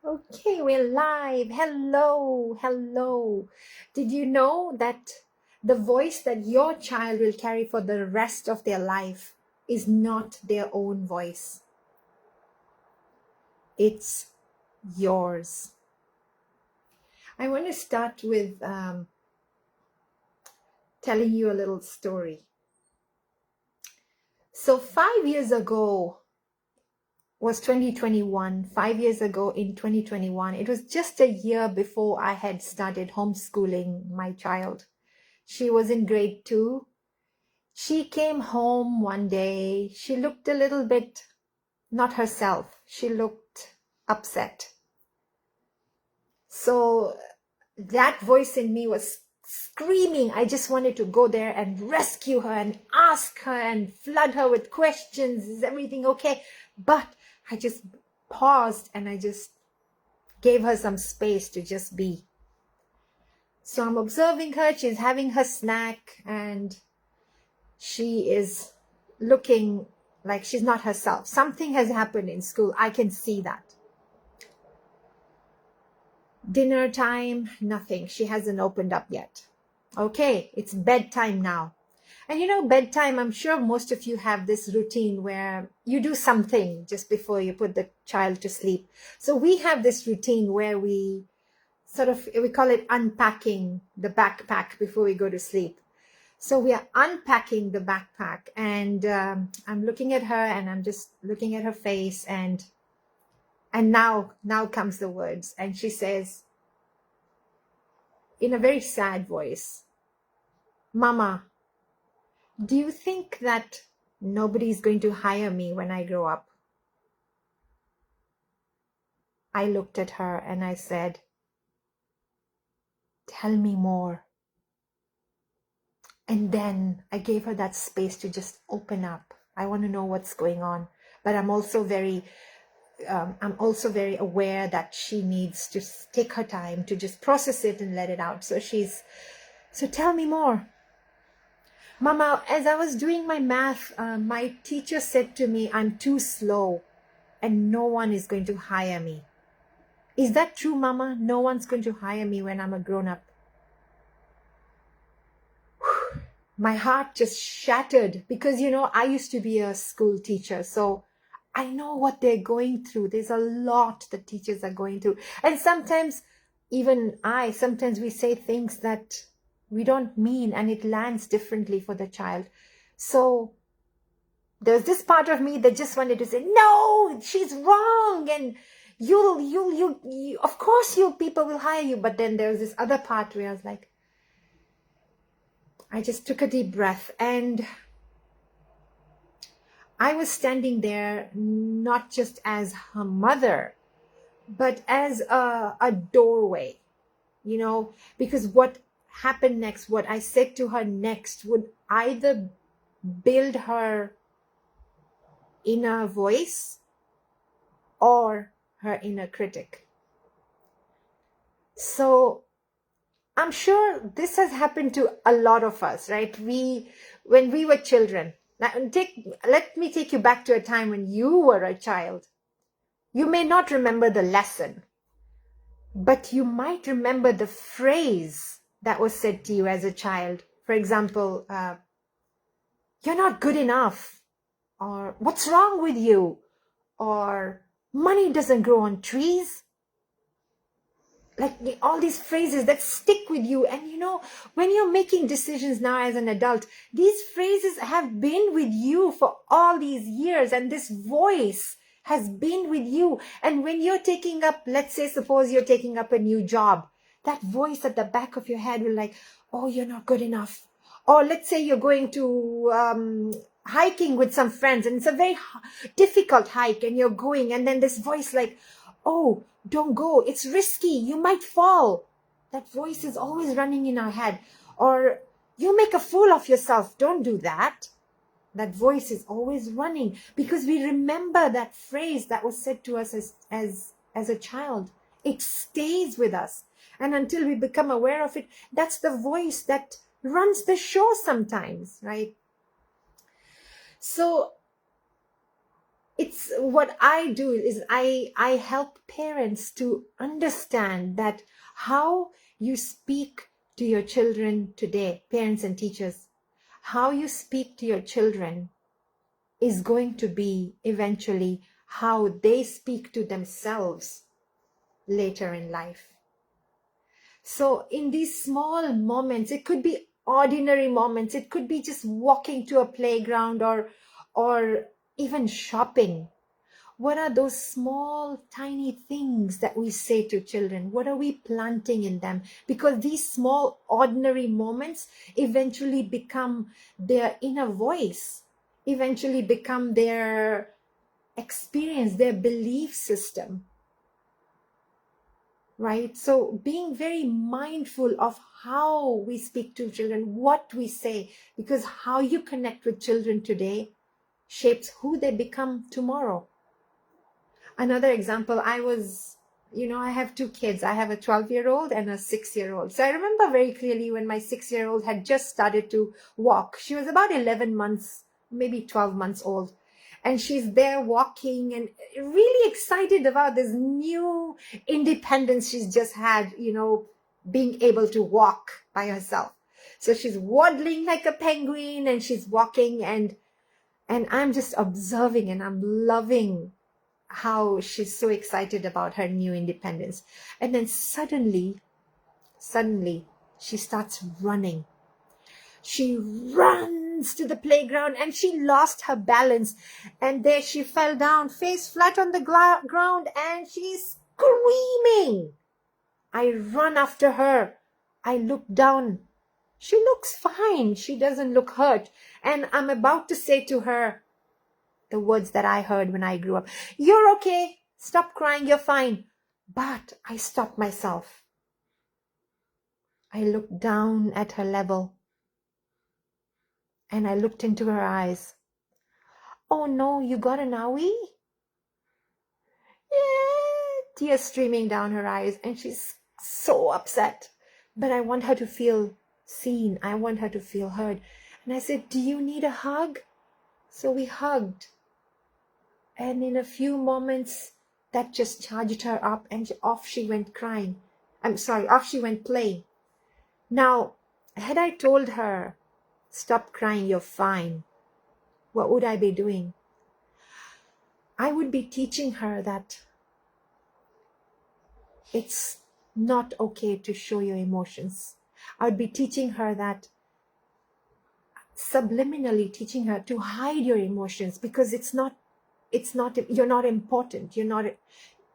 Okay, we're live. Hello, hello. Did you know that the voice that your child will carry for the rest of their life is not their own voice? It's yours. I want to start with telling you a little story. So 5 years ago was 2021. 5 years ago in 2021, it was just a year before I had started homeschooling my child. She was in grade 2. She came home one day. She looked a little bit not herself. She looked upset. So that voice in me was screaming. I just wanted to go there and rescue her and ask her and flood her with questions. Is everything okay? But I just paused and I just gave her some space to just be. So I'm observing her. She's having her snack and she is looking like she's not herself. Something has happened in school. I can see that. Dinner time, nothing. She hasn't opened up yet. Okay, it's bedtime now. And you know, bedtime, I'm sure most of you have this routine where you do something just before you put the child to sleep. So we have this routine where we call it unpacking the backpack before we go to sleep. So we are unpacking the backpack and I'm looking at her and I'm just looking at her face and now comes the words. And she says in a very sad voice, "Mama, do you think that nobody's going to hire me when I grow up?" I looked at her and I said, "Tell me more." And then I gave her that space to just open up. I want to know what's going on. But I'm also very aware that she needs to take her time to just process it and let it out. So tell me more. "Mama, as I was doing my math, my teacher said to me, I'm too slow and no one is going to hire me. Is that true, Mama? No one's going to hire me when I'm a grown-up?" My heart just shattered because, I used to be a school teacher. So I know what they're going through. There's a lot that teachers are going through. And sometimes sometimes we say things that we don't mean and it lands differently for the child. So there's this part of me that just wanted to say, no, she's wrong. And you of course people will hire you. But then there's this other part where I was like, I just took a deep breath and I was standing there not just as her mother, but as a doorway, because what happened next, what I said to her next would either build her inner voice or her inner critic. So I'm sure this has happened to a lot of us, right? When we were children, let me take you back to a time when you were a child. You may not remember the lesson, but you might remember the phrase that was said to you as a child. For example, "You're not good enough," or "What's wrong with you?" or "Money doesn't grow on trees." Like all these phrases that stick with you. And when you're making decisions now as an adult, these phrases have been with you for all these years, and this voice has been with you. And when you're taking up, let's say, suppose you're taking up a new job, that voice at the back of your head will like, "Oh, you're not good enough." Or let's say you're going to hiking with some friends and it's a very difficult hike and you're going, and then this voice like, "Oh, don't go. It's risky. You might fall." That voice is always running in our head. Or, "You make a fool of yourself. Don't do that." That voice is always running because we remember that phrase that was said to us as a child. It stays with us. And until we become aware of it, that's the voice that runs the show sometimes, right? So it's what I do is I help parents to understand that how you speak to your children today, parents and teachers, how you speak to your children is going to be eventually how they speak to themselves later in life. So in these small moments, it could be ordinary moments, it could be just walking to a playground or even shopping. What are those small, tiny things that we say to children? What are we planting in them? Because these small, ordinary moments eventually become their inner voice, eventually become their experience, their belief system, right? So being very mindful of how we speak to children, what we say, because how you connect with children today shapes who they become tomorrow. Another example, I have two kids. I have a 12-year-old and a 6-year-old. So I remember very clearly when my 6-year-old had just started to walk. She was about 11 months, maybe 12 months old. And she's there walking and really excited about this new independence she's just had, being able to walk by herself. So she's waddling like a penguin and she's walking and I'm just observing and I'm loving how she's so excited about her new independence. And then suddenly, she starts running. She runs to the playground and she lost her balance. And there she fell down, face flat on the ground, and she's screaming. I run after her. I look down. She looks fine. She doesn't look hurt. And I'm about to say to her the words that I heard when I grew up. You're okay. Stop crying. You're fine. But I stopped myself. I looked down at her level and I looked into her eyes. Oh no, you got an owie? Yeah, tears streaming down her eyes, and she's so upset. But I want her to feel seen. I want her to feel heard. And I said, do you need a hug? So we hugged. And in a few moments, that just charged her up and off she went crying. Off she went playing. Now, had I told her, stop crying, you're fine, what would I be doing? I would be teaching her that it's not okay to show your emotions. I would be teaching her that, subliminally teaching her to hide your emotions, because you're not important.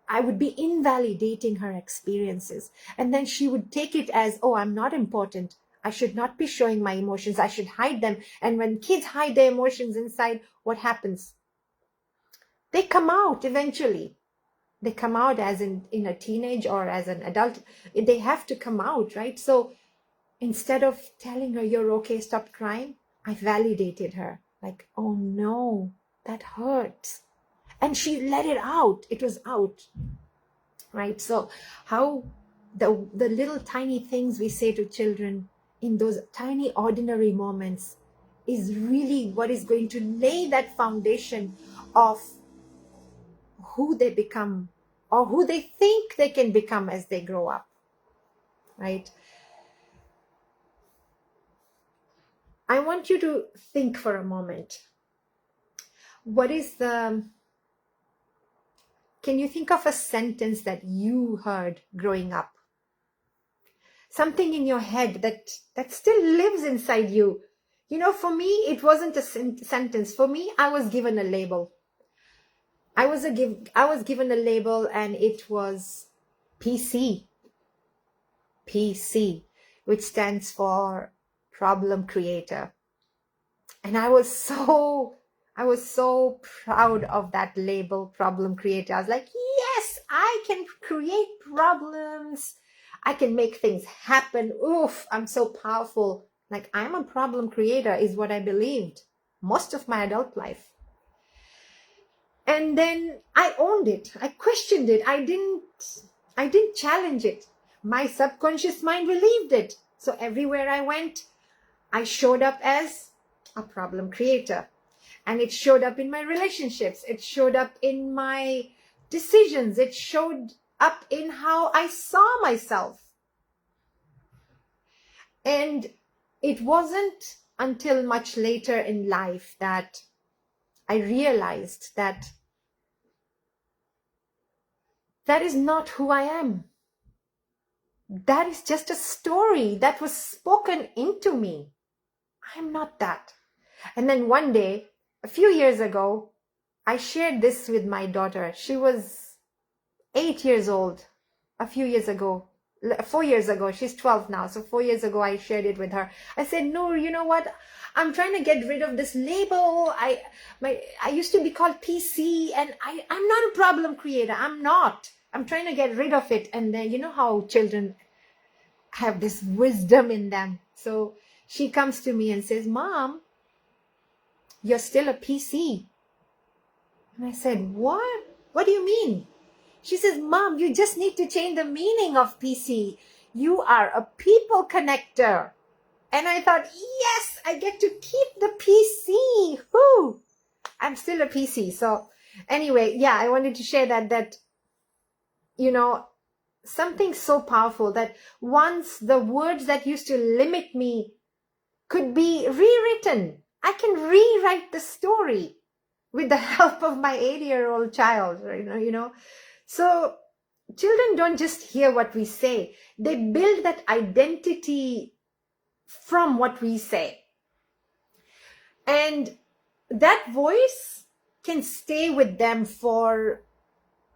I would be invalidating her experiences. And then she would take it as, oh, I'm not important. I should not be showing my emotions. I should hide them. And when kids hide their emotions inside, what happens? They come out eventually. They come out as in a teenage or as an adult. They have to come out, right? So instead of telling her, you're okay, stop crying, I validated her. Like, oh no, that hurts. And she let it out. It was out, right? So how the little tiny things we say to children in those tiny ordinary moments is really what is going to lay that foundation of who they become or who they think they can become as they grow up, right? I want you to think for a moment. Can you think of a sentence that you heard growing up? Something in your head that still lives inside you. For me, it wasn't a sentence. For me, I was given a label. I was given a label, and it was PC. PC, which stands for problem creator. And I was so proud of that label, problem creator. I was like, yes, I can create problems. I can make things happen. Oof, I'm so powerful. Like, I'm a problem creator is what I believed most of my adult life. And then I owned it. I questioned it. I didn't challenge it. My subconscious mind believed it. So everywhere I went, I showed up as a problem creator. And it showed up in my relationships. It showed up in my decisions. It showed up in how I saw myself. And it wasn't until much later in life that I realized that that is not who I am. That is just a story that was spoken into me. I'm not that. And then one day, a few years ago, I shared this with my daughter. She was 8 years old a few years ago. 4 years ago. She's 12 now. So 4 years ago, I shared it with her. I said, Noor, you know what? I'm trying to get rid of this label. I used to be called PC, and I'm not a problem creator. I'm not. I'm trying to get rid of it. And then, you know how children have this wisdom in them. So she comes to me and says, Mom, you're still a PC. And I said, what? What do you mean? She says, Mom, you just need to change the meaning of PC. You are a people connector. And I thought, yes, I get to keep the PC. Whoo! I'm still a PC. So anyway, yeah, I wanted to share that, you know, something so powerful that once the words that used to limit me could be rewritten. I can rewrite the story with the help of my 80-year-old child, you know. So children don't just hear what we say. They build that identity from what we say. And that voice can stay with them for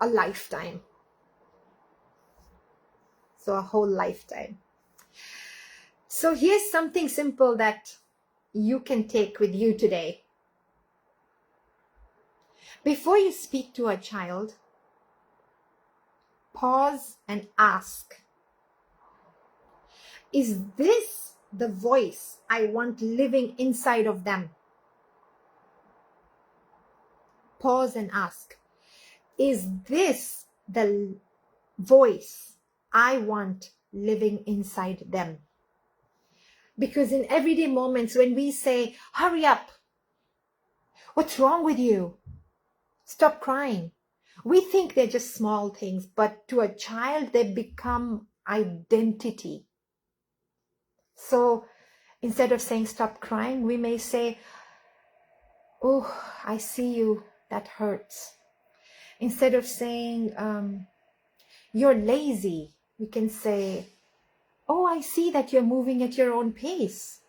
a lifetime. So a whole lifetime. So here's something simple that you can take with you today. Before you speak to a child, pause and ask, is this the voice I want living inside of them? Pause and ask, is this the voice I want living inside them? Because in everyday moments when we say, hurry up, what's wrong with you? Stop crying. We think they're just small things, but to a child, they become identity. So instead of saying stop crying, we may say, oh, I see you, that hurts. Instead of saying, you're lazy, we can say, oh, I see that you're moving at your own pace.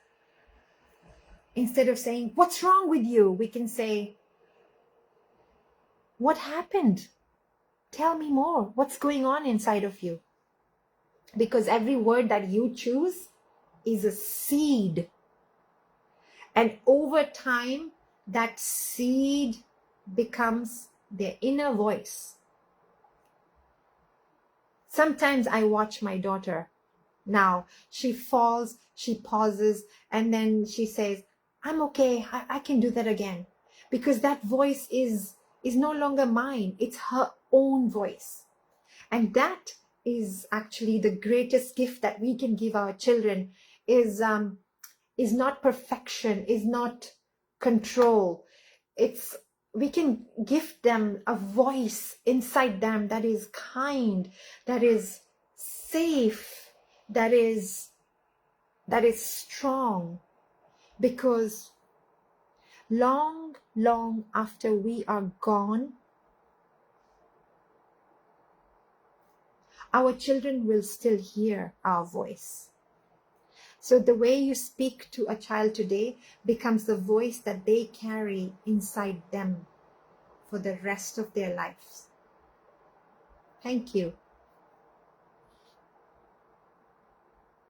Instead of saying, what's wrong with you? We can say, what happened? Tell me more. What's going on inside of you? Because every word that you choose is a seed. And over time, that seed becomes their inner voice. Sometimes I watch my daughter. Now, she falls, she pauses, and then she says, I'm okay, I can do that again. Because that voice is no longer mine. It's her own voice. And that is actually the greatest gift that we can give our children is not perfection, is not control. We can gift them a voice inside them that is kind, that is safe, that is strong. Because long after we are gone, our children will still hear our voice. So the way you speak to a child today becomes the voice that they carry inside them for the rest of their lives. Thank you.